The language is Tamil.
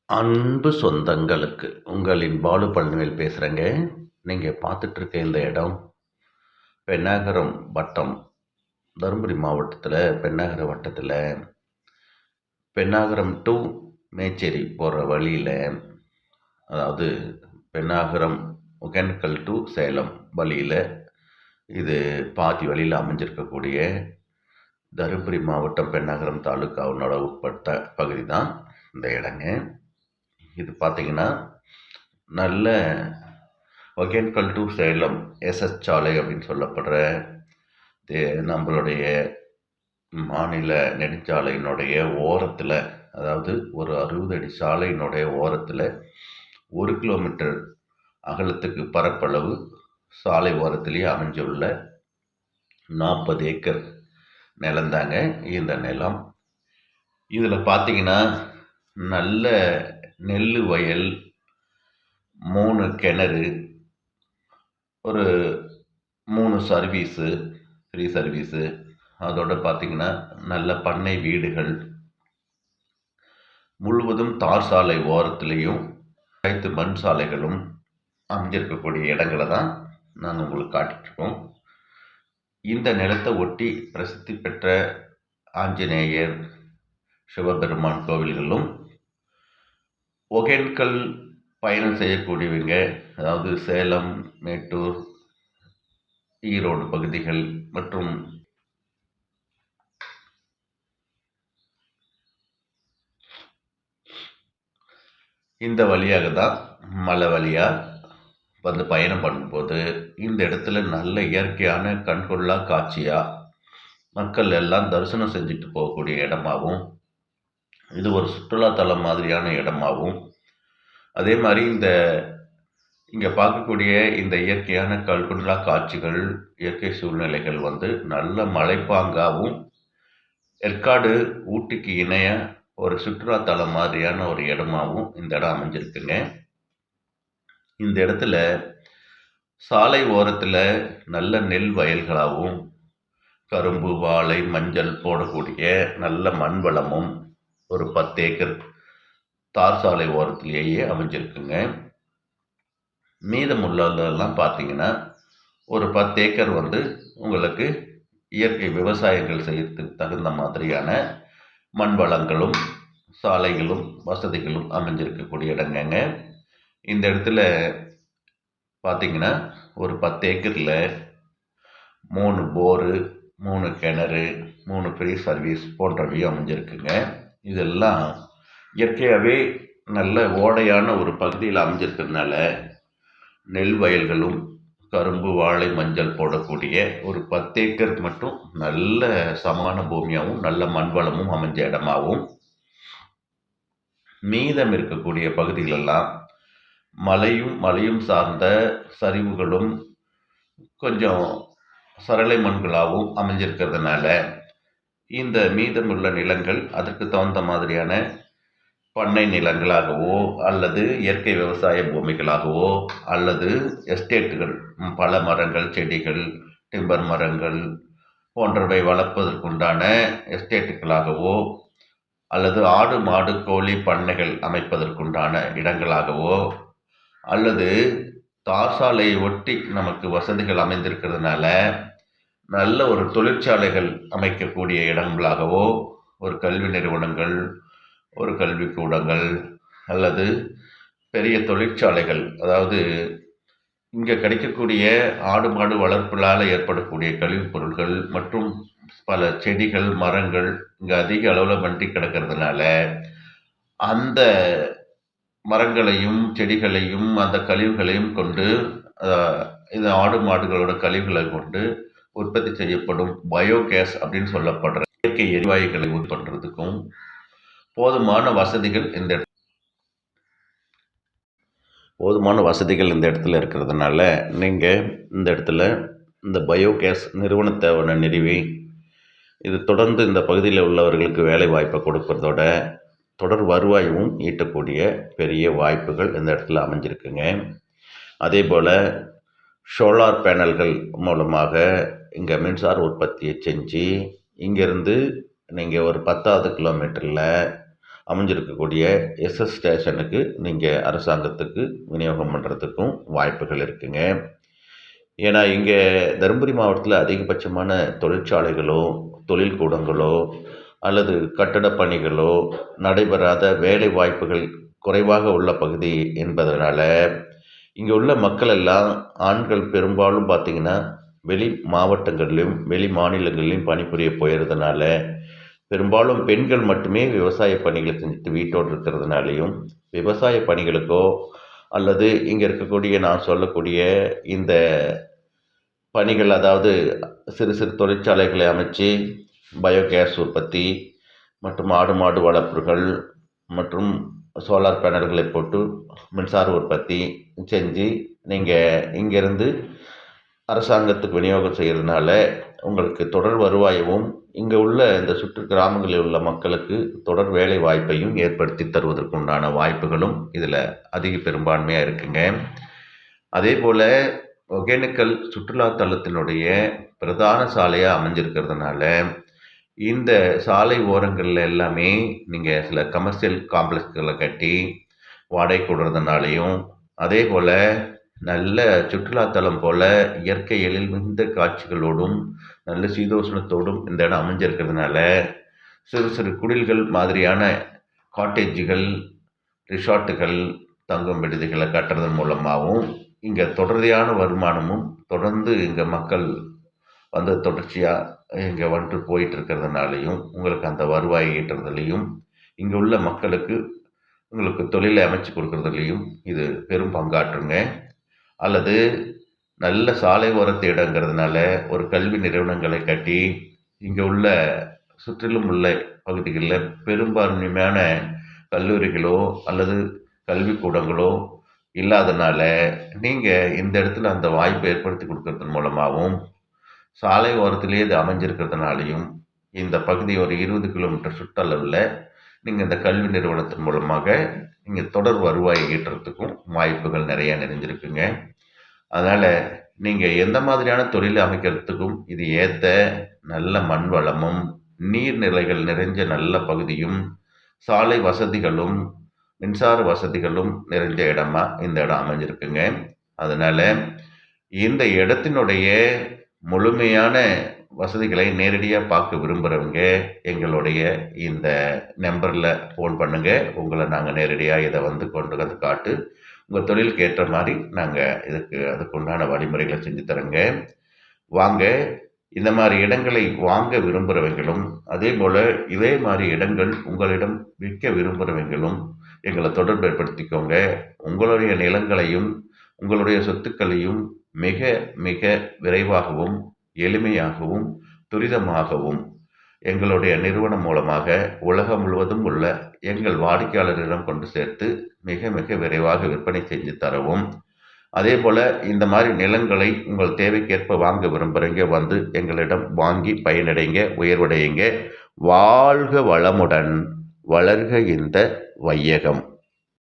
அன்பு சொந்தங்களுக்கு உங்களின் பாலு பழனிவேல் பேசுகிறேங்க. நீங்கள் பார்த்துட்ருக்க இந்த இடம் பென்னாகரம் வட்டம், தருமபுரி மாவட்டத்தில் பென்னாகரம் வட்டத்தில் பென்னாகரம் டு மேச்சேரி போகிற வழியில், அதாவது பென்னாகரம் ஒகேனக்கல் டு சேலம் வழியில், இது பாதி வழியில் அமைஞ்சிருக்கக்கூடிய தருமபுரி மாவட்டம் பென்னாகரம் தாலுக்காவினோட உட்பட்ட பகுதி தான் இந்த இடங்க. இது பார்த்திங்கன்னா நல்ல ஒகேனக்கல் டு சேலம் எஸ்எஸ் சாலை அப்படின்னு சொல்லப்படுற நம்மளுடைய மாநில நெடுஞ்சாலையினுடைய ஓரத்தில், அதாவது ஒரு 60 அடி சாலையினுடைய ஓரத்தில் 1 கிலோமீட்டர் அகலத்துக்கு பரப்பளவு சாலை ஓரத்திலேயே அமைஞ்சுள்ள 40 ஏக்கர் நிலந்தாங்க இந்த நிலம். இதில் பார்த்திங்கன்னா நல்ல நெல் வயல், 3 கிணறு, ஒரு 3 சர்வீஸு, ஃப்ரீ சர்வீஸு, அதோடு பார்த்திங்கன்னா நல்ல பண்ணை வீடுகள், முழுவதும் தார் சாலை ஓரத்துலேயும் அனைத்து மண் சாலைகளும் அமைஞ்சிருக்கக்கூடிய இடங்களை தான் நாங்கள் உங்களுக்கு காட்டிகிட்ருக்கோம். இந்த நிலத்தை ஒட்டி பிரசித்தி பெற்ற ஆஞ்சநேயர், சிவபெருமான் கோவில்களும், ஒகேனக்கல் பயணம் செய்யக்கூடியவங்க, அதாவது சேலம், மேட்டூர், ஈரோடு பகுதிகள் மற்றும் இந்த வழியாக தான் மலை வழியாக வந்து பயணம் பண்ணும்போது இந்த இடத்துல நல்ல இயற்கையான கண்கொள்ளா காட்சியாக மக்கள் எல்லாம் தரிசனம் செஞ்சுட்டு போகக்கூடிய இடமாகவும், இது ஒரு சுற்றுலாத்தலம் மாதிரியான இடமாகவும், அதே மாதிரி இங்கே பார்க்கக்கூடிய இந்த இயற்கையான கண்கொள்ளா காட்சிகள், இயற்கை சூழ்நிலைகள் வந்து நல்ல மலைப்பாங்காகவும், ஏற்காடு ஊட்டிக்கு இணைய ஒரு சுற்றுலாத்தலம் மாதிரியான ஒரு இடமாகவும் இந்த இடம் அமைஞ்சிருக்குங்க. இந்த இடத்துல சாலை ஓரத்தில் நல்ல நெல் வயல்களாகவும், கரும்பு, வாழை, மஞ்சள் போடக்கூடிய நல்ல மண் வளமும் ஒரு 10 ஏக்கர் தார் சாலை ஓரத்திலேயே அமைஞ்சிருக்குங்க. மீதமுள்ளதெல்லாம் பார்த்தீங்கன்னா ஒரு 10 ஏக்கர் வந்து உங்களுக்கு இயற்கை விவசாயங்கள் செய்யறதுக்கு தகுந்த மாதிரியான மண் வளங்களும் சாலைகளும் வசதிகளும் அமைஞ்சிருக்கக்கூடிய இடங்கங்க. இந்த இடத்துல பார்த்திங்கன்னா ஒரு 10 ஏக்கரில் 3 போரு, 3 கிணறு, 3 ஃப்ரீ சர்வீஸ் போன்றவையும் அமைஞ்சிருக்குங்க. இதெல்லாம் இயற்கையாகவே நல்ல ஓடையான ஒரு பகுதியில் அமைஞ்சிருக்கிறதுனால நெல் வயல்களும், கரும்பு, வாழை, மஞ்சள் போடக்கூடிய ஒரு 10 ஏக்கர் மட்டும் நல்ல சமான பூமியாகவும் நல்ல மண் வளமும் அமைஞ்ச இடமாகவும், மீதம் இருக்கக்கூடிய பகுதிகளெல்லாம் மலையும் சார்ந்த சரிவுகளும் கொஞ்சம் சரளை மண்களாகவும் அமைஞ்சிருக்கிறதுனால இந்த மீதமுள்ள நிலங்கள் அதற்கு தகுந்த மாதிரியான பண்ணை நிலங்களாகவோ அல்லது இயற்கை விவசாய பூமிகளாகவோ அல்லது எஸ்டேட்டுகள், பல மரங்கள், செடிகள், டிம்பர் மரங்கள் போன்றவை வளர்ப்பதற்குண்டான எஸ்டேட்டுகளாகவோ அல்லது ஆடு, மாடு, கோழி பண்ணைகள் அமைப்பதற்குண்டான இடங்களாகவோ அல்லது தார் சாலையை ஒட்டி நமக்கு வசதிகள் அமைந்திருக்கிறதுனால நல்ல ஒரு தொழிற்சாலைகள் அமைக்கக்கூடிய இடங்களாகவோ, ஒரு கல்வி நிறுவனங்கள், ஒரு கல்விக்கூடங்கள் அல்லது பெரிய தொழிற்சாலைகள், அதாவது இங்கே கிடைக்கக்கூடிய ஆடு மாடு வளர்ப்புகளால் ஏற்படக்கூடிய கழிவுப் பொருட்கள் மற்றும் பல செடிகள், மரங்கள் இங்கே அதிக அளவில் மண்டி கிடக்கிறதுனால அந்த மரங்களையும் செடிகளையும் அந்த கழிவுகளையும் கொண்டு, இந்த ஆடு மாடுகளோட கழிவுகளை கொண்டு உற்பத்தி செய்யப்படும் பயோகேஸ் அப்படின்னு சொல்லப்படுற இயற்கை எரிவாயுகளை உற்பத்தி பண்ணுறதுக்கும் போதுமான வசதிகள் இந்த இடத்துல இருக்கிறதுனால நீங்கள் இந்த இடத்துல இந்த பயோகேஸ் நிறுவனத்தை நிறுவி இது தொடர்ந்து இந்த பகுதியில் உள்ளவர்களுக்கு வேலை வாய்ப்பை கொடுக்கறதோட தொடர் வருவாயும் ஈட்டக்கூடிய பெரிய வாய்ப்புகள் இந்த இடத்துல அமைஞ்சிருக்குங்க. அதே போல் சோலார் பேனல்கள் மூலமாக இங்கே மின்சார உற்பத்தியை செஞ்சு இங்கேருந்து நீங்கள் ஒரு 10வது கிலோமீட்டரில் அமைஞ்சிருக்கக்கூடிய எஸ்எஸ் ஸ்டேஷனுக்கு நீங்கள் அரசாங்கத்துக்கு விநியோகம் பண்ணுறதுக்கும் வாய்ப்புகள் இருக்குங்க. ஏன்னா இங்கே தருமபுரி மாவட்டத்தில் அதிகபட்சமான தொழிற்சாலைகளோ தொழில் கூடங்களோ அல்லது கட்டடப் பணிகளோ நடைபெறாத வேலை வாய்ப்புகள் குறைவாக உள்ள பகுதி என்பதனால் இங்கே உள்ள மக்கள் எல்லாம் ஆண்கள் பெரும்பாலும் பார்த்திங்கன்னா வெளி மாவட்டங்கள்லையும் வெளி மாநிலங்கள்லையும் பணிபுரிய போயிடுறதுனால பெரும்பாலும் பெண்கள் மட்டுமே விவசாய பணிகளை செஞ்சுட்டு வீட்டோடு இருக்கிறதுனாலையும் விவசாய பணிகளுக்கோ அல்லது இங்கே இருக்கக்கூடிய நான் சொல்லக்கூடிய இந்த பணிகள், அதாவது சிறு சிறு தொழிற்சாலைகளை அமைச்சு பயோகேஸ் உற்பத்தி மற்றும் ஆடு மாடு வளர்ப்புகள் மற்றும் சோலார் பேனல்களை போட்டு மின்சார உற்பத்தி செஞ்சு நீங்கள் இங்கேருந்து அரசாங்கத்துக்கு விநியோகம் செய்கிறதுனால உங்களுக்கு தொடர் வருவாயவும் இங்கே உள்ள இந்த சுற்று கிராமங்களில் உள்ள மக்களுக்கு தொடர் வேலை வாய்ப்பையும் ஏற்படுத்தி தருவதற்குண்டான வாய்ப்புகளும் இதில் அதிக பெரும்பான்மையாக இருக்குங்க. அதே போல் ஒகேனக்கல் சுற்றுலா தலத்தினுடைய பிரதான சாலையாக அமைஞ்சிருக்கிறதுனால இந்த சாலை ஓரங்களில் எல்லாமே நீங்கள் சில கமர்ஷியல் காம்ப்ளெக்ஸ்களை கட்டி வாடகை கொடுறதுனாலையும் அதே போல் நல்ல சுற்றுலாத்தலம் போல் இயற்கை எழில் மிகுந்த காட்சிகளோடும் நல்ல சீதோஷ்ணத்தோடும் இந்த இடம் அமைஞ்சிருக்கிறதுனால சிறு சிறு குடில்கள் மாதிரியான காட்டேஜுகள், ரிசார்ட்டுகள், தங்கும் விடுதிகளை கட்டுறதன் மூலமாகவும் இங்கே தொடர்ச்சியான வருமானமும் தொடர்ந்து இங்கே மக்கள் வந்து தொடர்ச்சியாக இங்கே வந்துட்டு போயிட்டு இருக்கிறதுனாலையும் உங்களுக்கு அந்த வருவாய் ஈட்டுறதுலையும் இங்கே உள்ள மக்களுக்கு உங்களுக்கு தொழிலை அமைச்சு கொடுக்குறதுலையும் இது பெரும் பங்காற்றுங்க. அல்லது நல்ல சாலை ஓரத்து இடங்கிறதுனால ஒரு கல்வி நிறுவனங்களை கட்டி இங்கே உள்ள சுற்றிலும் உள்ள பகுதிகளில் பெரும்பான்மையான கல்லூரிகளோ அல்லது கல்விக்கூடங்களோ இல்லாதனால நீங்கள் இந்த இடத்துல அந்த வாய்ப்பை ஏற்படுத்தி கொடுக்கறதன் மூலமாகவும் சாலை ஓரத்திலே இது அமைஞ்சிருக்கிறதுனாலையும் இந்த பகுதி ஒரு 20 கிலோமீட்டர் சுற்றளவில் நீங்கள் இந்த கல்வி நிறுவனத்தின் மூலமாக நீங்கள் தொடர் வருவாய் ஈட்டுறதுக்கும் வாய்ப்புகள் நிறையா நிறைஞ்சிருக்குங்க. அதனால் நீங்கள் எந்த மாதிரியான தொழிலை அமைக்கிறதுக்கும் இது ஏற்ற நல்ல மண் வளமும் நீர்நிலைகள் நிறைஞ்ச நல்ல பகுதியும் சாலை வசதிகளும் மின்சார வசதிகளும் நிறைஞ்ச இடமா இந்த இடம் அமைஞ்சிருக்குங்க. அதனால் இந்த இடத்தினுடைய முழுமையான வசதிகளை நேரடியாக பார்க்க விரும்புகிறவங்க எங்களுடைய இந்த நம்பரில் ஃபோன் பண்ணுங்கள். உங்களை நாங்கள் நேரடியாக இதை வந்து கொண்டு வந்து காட்டு உங்கள் தொழிலுக்கு ஏற்ற மாதிரி நாங்கள் அதுக்குண்டான வழிமுறைகளை செஞ்சு தரோங்க. வாங்க, இந்த மாதிரி இடங்களை வாங்க விரும்புகிறவங்களும் அதே போல் இதே மாதிரி இடங்கள் உங்களிடம் விற்க விரும்புகிறவங்களும் எங்களை தொடர்பு ஏற்படுத்திக்கோங்க. உங்களுடைய நிலங்களையும் உங்களுடைய சொத்துக்களையும் மிக மிக விரைவாகவும் எளிமையாகவும் துரிதமாகவும் எங்களுடைய நிறுவனம் மூலமாக உலகம் முழுவதும் உள்ள எங்கள் வாடிக்கையாளரிடம் கொண்டு சேர்த்து மிக மிக விரைவாக விற்பனை செஞ்சு தரவும், அதே போல் இந்த மாதிரி நிலங்களை உங்கள் தேவைக்கேற்ப வாங்க விரும்புகிறீங்க வந்து எங்களிடம் வாங்கி பயனடைங்க, உயர்வடையுங்க. வாழ்க வளமுடன், வளர்க இந்த வையகம்.